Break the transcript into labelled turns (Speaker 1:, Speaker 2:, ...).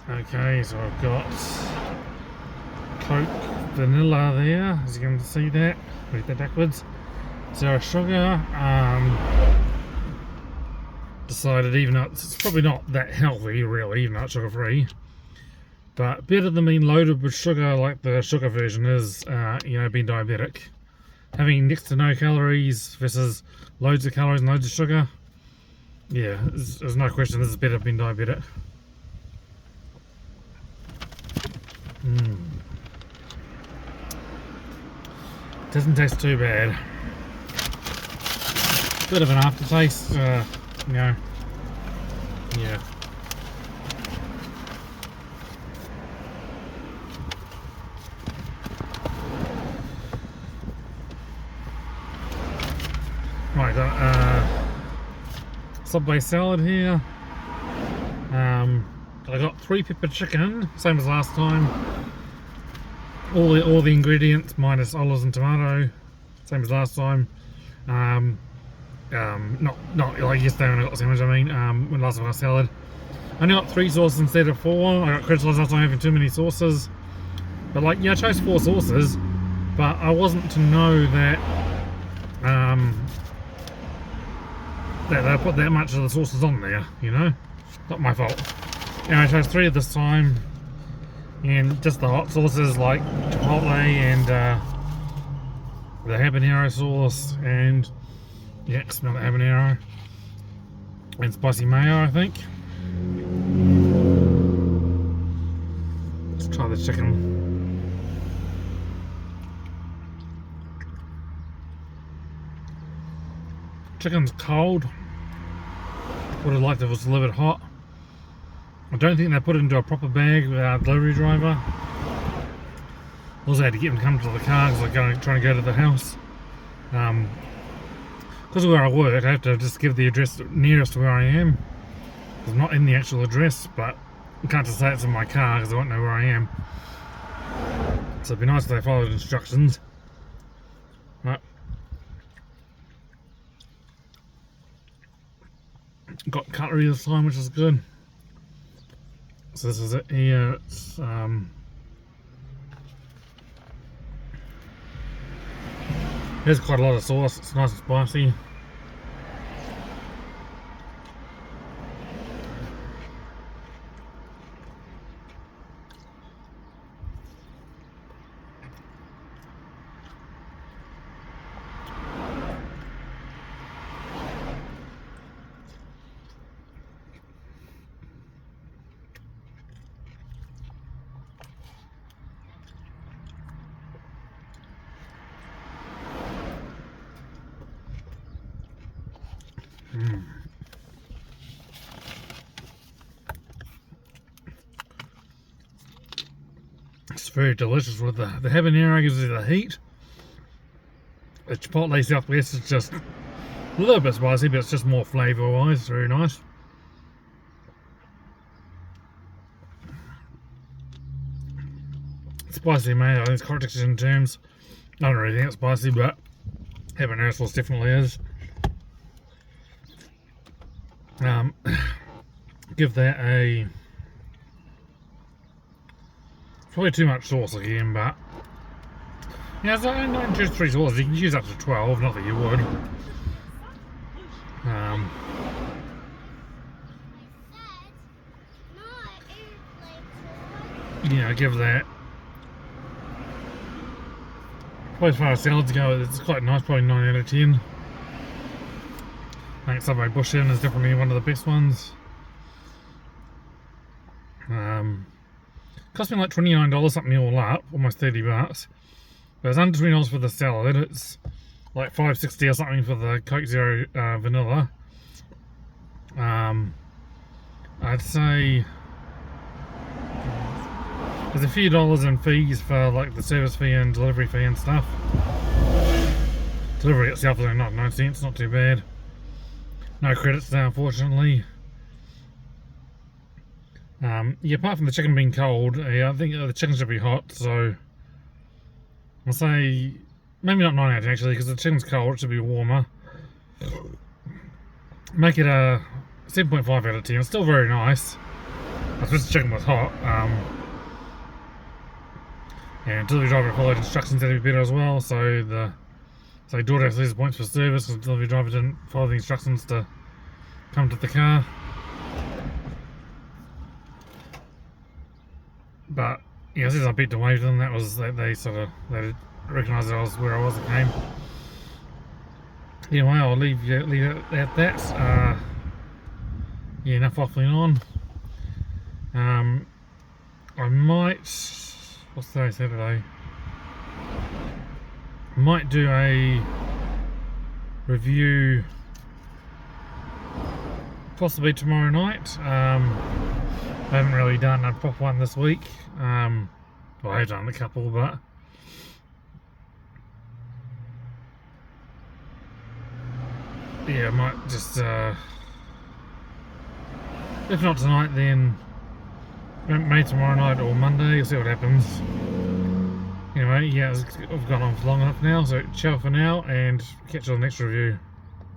Speaker 1: Okay, so I've got Coke vanilla there, as you can see that. Read that backwards. Zero sugar. Decided, even though it's probably not that healthy, really, even though it's sugar free, but better than being loaded with sugar like the sugar version is, being diabetic. Having next to no calories versus loads of calories and loads of sugar, yeah, there's no question this is better than being diabetic. Doesn't taste too bad. Bit of an aftertaste, yeah. Right, got Subway salad here. I got 3 pepper chicken, same as last time. All the ingredients minus olives and tomato, same as last time. Not like yesterday when I got the sandwich. I mean, when last time I got salad. I only got 3 sauces instead of 4. I got criticised last time having too many sauces. But I chose 4 sauces, but I wasn't to know that that they put that much of the sauces on there. Not my fault. Anyway, I chose 3 this time, and just the hot sauces like chipotle and the habanero sauce, and yeah, smell the habanero, and spicy mayo, I think. Let's try the chicken. Chicken's cold. Would have liked if it was delivered hot. I don't think they put it into a proper bag with our delivery driver. Also had to get him to come to the car because I'm trying to go to the house. Because of where I work, I have to just give the address nearest to where I am. I'm not in the actual address, but I can't just say it's in my car because I won't know where I am. So it'd be nice if they followed instructions. Right. Got cutlery this time, which is good. So this is it here. It's there's quite a lot of sauce. It's nice and spicy. It's very delicious with the habanero gives it the heat. The Chipotle Southwest is just a little bit spicy, but it's just more flavour wise. It's very nice. Spicy mayo, it's correct in terms. I don't really think it's spicy, but habanero sauce definitely is. Give that a... Probably too much sauce again, but yeah, so I don't choose 3 sauces. You can use up to 12, not that you would. Give that. Probably as far as salads go, it's quite nice. Probably 9 out of 10. I think Subway Bush Inn is definitely one of the best ones. Cost me like $29 something all up, almost $30. But it's under $20 for the salad. It's like $5.60 or something for the Coke Zero vanilla. I'd say there's a few dollars in fees for like the service fee and delivery fee and stuff. Delivery itself is only 99 cents, not too bad. No credits there, unfortunately. Yeah, apart from the chicken being cold, yeah, I think the chicken should be hot, so I'll say maybe not 9 out of 10 actually, because the chicken's cold, it should be warmer. Make it a 7.5 out of 10. It's still very nice. was supposed to check them was hot. And delivery driver followed instructions that would be better as well. So DoorDash loses points for service because the delivery driver didn't follow the instructions to come to the car. But yeah, as I beat the wave them, that was they recognised that I was where I was at the game. Anyway, I'll leave it at that. Yeah, enough waffling on. I might. What's today? Saturday. I might do a review possibly tomorrow night. I haven't really done a proper one this week. Well, I've done a couple, but yeah, I might just if not tonight, then maybe tomorrow night or Monday. We'll see what happens. Anyway, yeah, I've gone on for long enough now, so ciao for now, and catch you on the next review.